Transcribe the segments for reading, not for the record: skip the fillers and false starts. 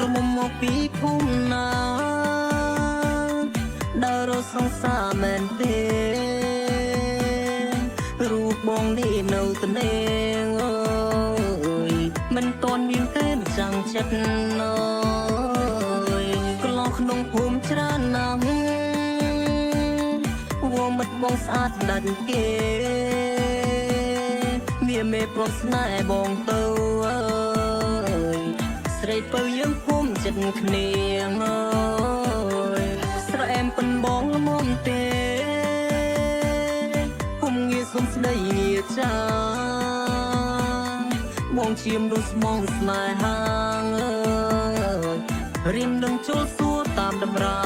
រមុំមកពីភូមិណាដើររសងសាមែនទេរូបបងនេះនៅត្នេងអើយមិនតន់មានទេចាំងចិត្តអើយកន្លងក្នុងភូមិច្រើនណាស់វងមិត្តបងស្អាតដាច់គេមានមេប្រុសស្នេហ៍បងទៅអើយស្រីពៅយើងភូមិចិត្តគ្នាអើយស្រែមប៉ិនបងល្មមទេគុំងារសុំស្ដីងារចាបងឈាមដូចស្មងស្នេហាអើយរៀមនឹងចូលសួរតាមតម្រា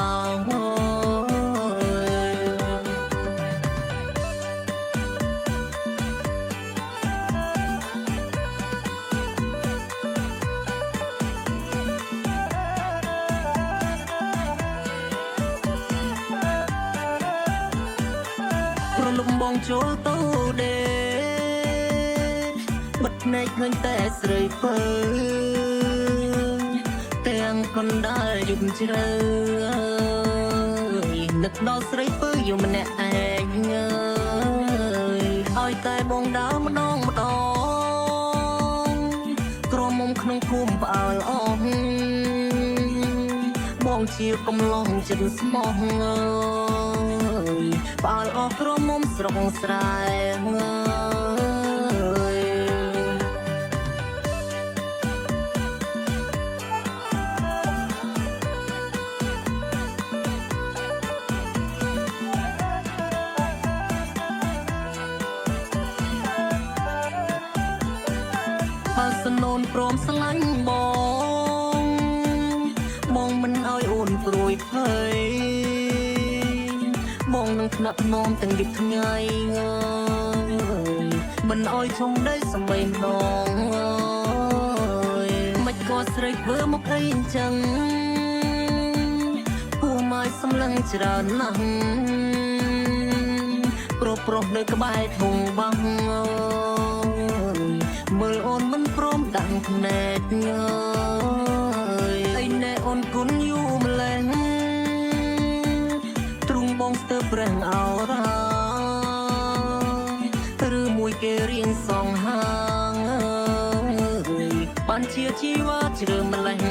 ប្រលំបងចូលទៅដេបិទភ្នែកឃើញតែស្រីពើទាំងកណ្ដាលយំជ្រៅនឹកដល់ស្រីពើយំម្នាក់ឯងឲ្យតែបងដើរម្ដងម្ដងក្រមុំក្នុងភូមិផ្អើលអស់បងជាកំឡុងចិត្តស្មោះផ្អើលអស់ក្រមុំស្រុកស្រែបើសនូនព្រមស្លាញ់បងមិនឲ្យអូនព្រួយភ័យបងនឹងថ្នាក់ថ្នមទាំងយប់ថ្ងៃមិនឲ្យឈងដីសម្បីម្ដងមិនក៏ស្រីធ្វើមកអីអញ្ចឹងពូម៉ាយសម្លឹងច្រើនណាស់ប្រុសនៅក្បែរធុងបាំងមើលអូនមិនព្រមដាក់ភ្នែកអីណែអូនគុណយូរម្លេះទ្រុងបងស្ទើរប្រេះអោរាឬមួយគេរៀងសងហាងបានជាជីវ៉ាជ្រើម្លេះ